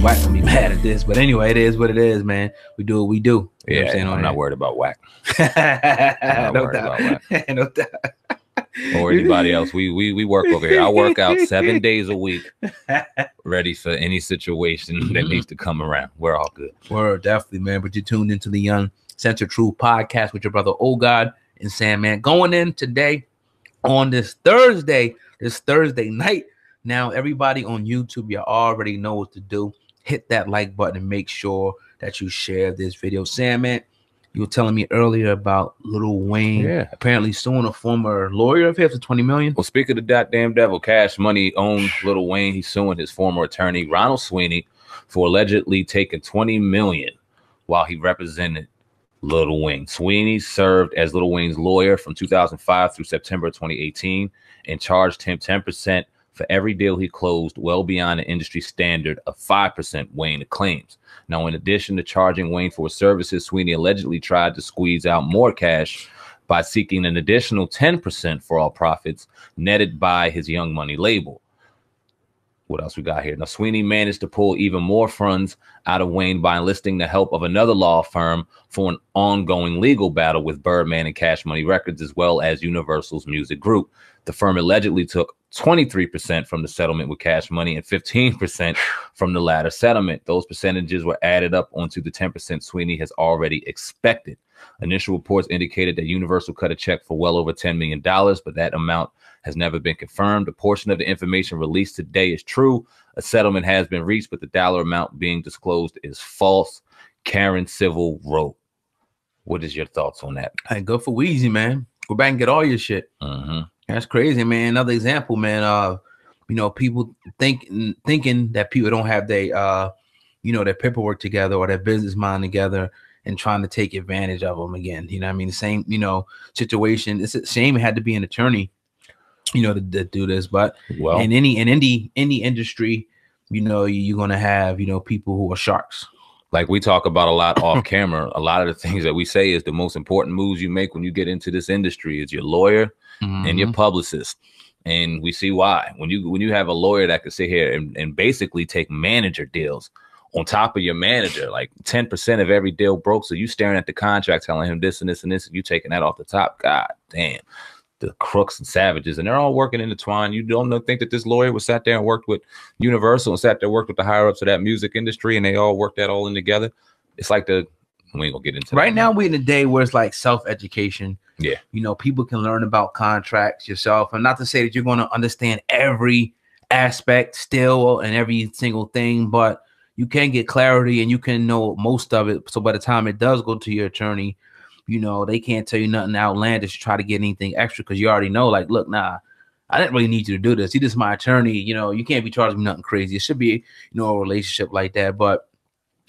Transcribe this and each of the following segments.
Wack gonna be mad at this, but anyway, it is what it is, man. We do what we do. You know what I'm not worried about Wack. No doubt. No doubt. Or anybody else. We work over here. I work out 7 days a week, ready for any situation that needs to come around. We're all good. We're definitely, man. But you tuned into the Uncensored Truth podcast with your brother Oh God and SamAnt. Going in today on this Thursday night. Now, everybody on YouTube, you already know what to do. Hit that like button and make sure that you share this video. SamAnt, you were telling me earlier about Lil Wayne apparently suing a former lawyer of his for $20 million. Well, speaking of that damn devil, Cash Money owned Lil Wayne. He's suing his former attorney, Ronald Sweeney, for allegedly taking $20 million while he represented Lil Wayne. Sweeney served as Lil Wayne's lawyer from 2005 through September 2018 and charged him 10% for every deal he closed, well beyond the industry standard of 5%, Wayne claims. Now, in addition to charging Wayne for his services, Sweeney allegedly tried to squeeze out more cash by seeking an additional 10% for all profits netted by his Young Money label. What else we got here? Now, Sweeney managed to pull even more funds out of Wayne by enlisting the help of another law firm for an ongoing legal battle with Birdman and Cash Money Records, as well as Universal's music group. The firm allegedly took 23% from the settlement with Cash Money and 15% from the latter settlement. Those percentages were added up onto the 10% Sweeney has already expected. Initial reports indicated that Universal cut a check for well over $10 million, but that amount has never been confirmed. A portion of the information released today is true. A settlement has been reached, but the dollar amount being disclosed is false. Karen Civil wrote. What is your thoughts on that? Hey, go for Weezy, man. Go back and get all your shit. That's crazy, man. Another example, man. You know, people thinking that people don't have their, you know, their paperwork together or their business mind together and trying to take advantage of them again. You know what I mean? The same, you know, situation. It's a shame it had to be an attorney, you know, to do this. But well, in any industry, you know, you're gonna have, you know, people who are sharks. Like we talk about a lot off camera. A lot of the things that we say is the most important moves you make when you get into this industry is your lawyer and your publicist. And we see why. When you have a lawyer that can sit here and basically take manager deals on top of your manager, like 10% of every deal broke. So you staring at the contract, telling him this and this and this, and you taking that off the top. God damn. The crooks and savages, and they're all working intertwined. You don't think that this lawyer was sat there and worked with Universal and sat there worked with the higher ups of that music industry, and they all worked that all in together. It's like we ain't gonna get into right now. We're in a day where it's like self-education. Yeah, you know, people can learn about contracts yourself, and not to say that you're going to understand every aspect still and every single thing, but you can get clarity and you can know most of it. So by the time it does go to your attorney, you know, they can't tell you nothing outlandish to try to get anything extra because you already know, like, look, nah, I didn't really need you to do this. He just my attorney. You know, you can't be charging me nothing crazy. It should be, you know, a relationship like that. But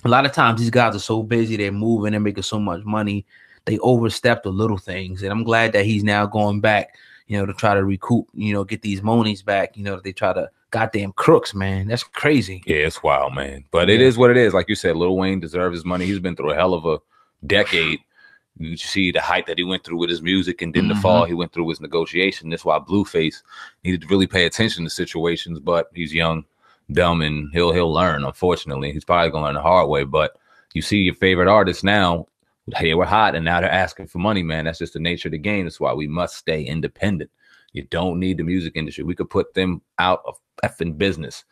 a lot of times these guys are so busy, they're moving, they're making so much money, they overstep the little things. And I'm glad that he's now going back, you know, to try to recoup, you know, get these monies back, you know, they try to goddamn crooks, man. That's crazy. Yeah, it's wild, man. But it is what it is. Like you said, Lil Wayne deserves his money. He's been through a hell of a decade. You see the height that he went through with his music, and then the fall he went through with his negotiation. That's why Blueface needed to really pay attention to situations. But he's young, dumb, and he'll learn. Unfortunately, he's probably gonna learn the hard way. But you see your favorite artists now, hey, we're hot, and now they're asking for money, man. That's just the nature of the game. That's why we must stay independent. You don't need the music industry. We could put them out of effing business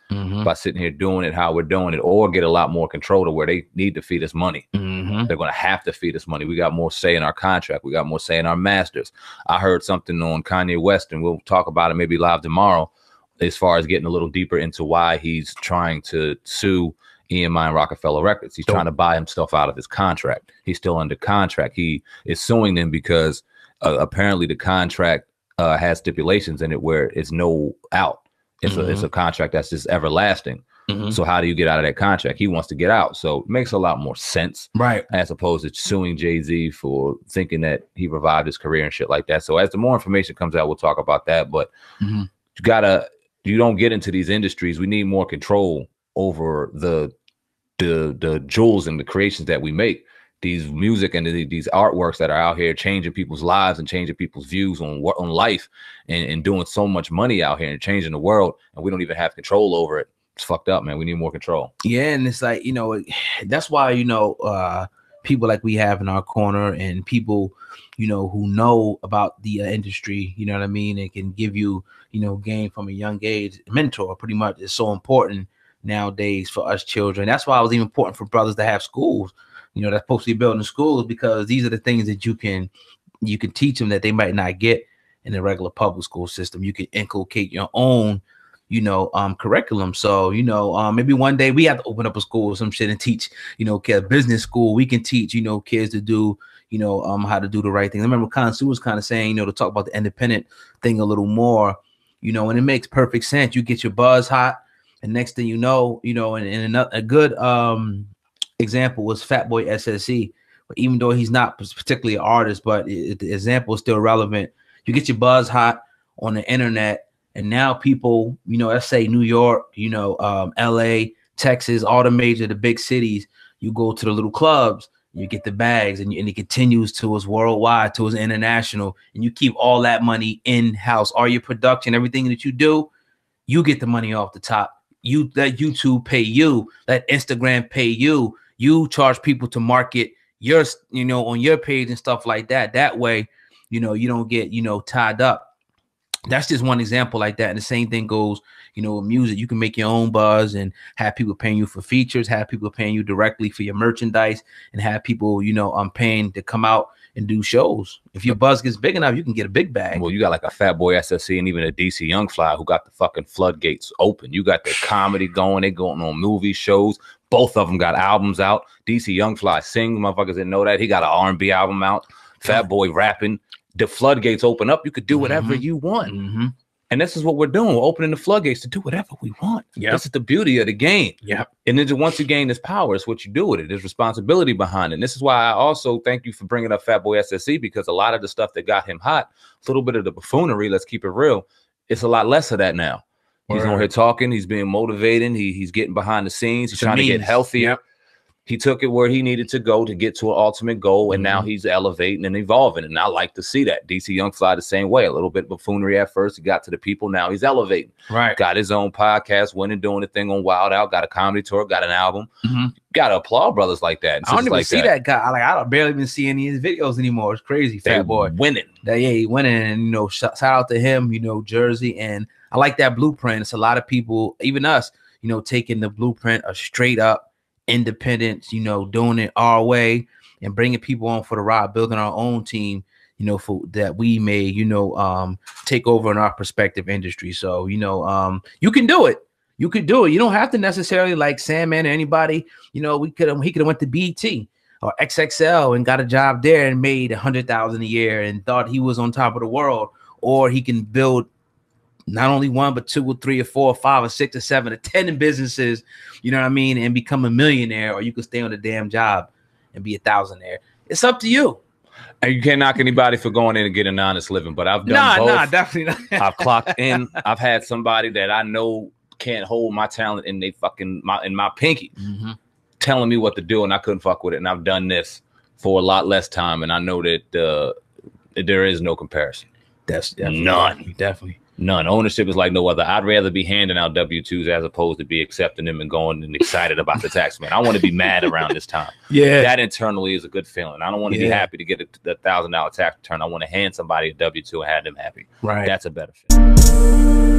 by sitting here doing it how we're doing it, or get a lot more control to where they need to feed us money. They're going to have to feed us money. We got more say in our contract. We got more say in our masters. I heard something on Kanye West, and we'll talk about it maybe live tomorrow, as far as getting a little deeper into why he's trying to sue EMI and Rockefeller Records. He's trying to buy himself out of his contract. He's still under contract. He is suing them because apparently the contract has stipulations in it where it's no out. It's a contract that's just everlasting. So how do you get out of that contract? He wants to get out. So it makes a lot more sense, right? As opposed to suing Jay-Z for thinking that he revived his career and shit like that. So as the more information comes out, we'll talk about that. But you don't get into these industries. We need more control over the jewels and the creations that we make. These music and these artworks that are out here changing people's lives and changing people's views on life and doing so much money out here and changing the world, and we don't even have control over it. It's fucked up, man. We need more control. Yeah, and it's like, you know, that's why, you know, people like we have in our corner and people, you know, who know about the industry, you know what I mean, and can give you, you know, game from a young age. Mentor pretty much is so important nowadays for us children. That's why it was even important for brothers to have schools, you know, that's supposed to be building schools, because these are the things that you can teach them that they might not get in the regular public school system. You can inculcate your own, you know, curriculum. So, you know, maybe one day we have to open up a school or some shit and teach, you know, a business school. We can teach, you know, kids to do, you know, how to do the right thing. I remember Consu was kind of saying, you know, to talk about the independent thing a little more, you know, and it makes perfect sense. You get your buzz hot, and next thing you know, and a good example was Fatboy SSE. But even though he's not particularly an artist, but the example is still relevant. You get your buzz hot on the internet, and now people, you know, let's say New York, you know, LA, Texas, all the big cities, you go to the little clubs, you get the bags, and it continues to us worldwide, to us international, and you keep all that money in-house. All your production, everything that you do, you get the money off the top. You let YouTube pay you, let Instagram pay you. You charge people to market your, you know, on your page and stuff like that. That way, you know, you don't get, you know, tied up. That's just one example like that. And the same thing goes, you know, with music. You can make your own buzz and have people paying you for features, have people paying you directly for your merchandise, and have people, you know, paying to come out and do shows. If your buzz gets big enough, you can get a big bag. Well, you got like a Fatboy SSC and even a DC Young Fly who got the fucking floodgates open. You got the comedy going. They going on movie shows. Both of them got albums out. DC Young Fly sings. Motherfuckers didn't know that. He got an R&B album out. Fatboy rapping. The floodgates open up. You could do whatever you want. And this is what we're doing. We're opening the floodgates to do whatever we want. This is the beauty of the game. And then once you gain this power, it's what you do with it. There's responsibility behind it. And this is why I also thank you for bringing up Fatboy SSC, because a lot of the stuff that got him hot, a little bit of the buffoonery, let's keep it real, it's a lot less of that now. He's on here talking. He's being motivating. He's getting behind the scenes. He's trying to get healthier. He took it where he needed to go to get to an ultimate goal, and now he's elevating and evolving, and I like to see that. DC Young Fly the same way, a little bit buffoonery at first. He got to the people, now he's elevating. Got his own podcast, went and doing the thing on Wild Out, got a comedy tour, got an album. Got to applaud brothers like that. I don't even see that guy. I don't barely even see any of his videos anymore. It's crazy. Fatboy winning. He winning, and you know, shout out to him. You know, Jersey, and I like that blueprint. It's a lot of people, even us, you know, taking the blueprint of straight up independence, you know, doing it our way and bringing people on for the ride, building our own team, you know, for that we may, you know, take over in our prospective industry. So, you know, you can do it. You could do it. You don't have to necessarily like SamAnt or anybody. You know, he could have went to BET or XXL and got a job there and made $100,000 a year and thought he was on top of the world. Or he can build not only one, but 2 or 3 or 4 or 5 or 6 or 7 or 10 businesses, you know what I mean, and become a millionaire. Or you could stay on the damn job and be a thousandaire. It's up to you. And you can't knock anybody for going in and getting an honest living, but I've done both. Nah, definitely not. I've clocked in. I've had somebody that I know can't hold my talent in they fucking my pinky, telling me what to do, and I couldn't fuck with it. And I've done this for a lot less time, and I know that there is no comparison. That's none. Definitely. None. Ownership is like no other. I'd rather be handing out W-2s as opposed to be accepting them and going and excited about the tax man. I want to be mad around this time. That internally is a good feeling. I don't want to be happy to get the $1,000 tax return. I want to hand somebody a W-2 and have them happy. That's a better feeling.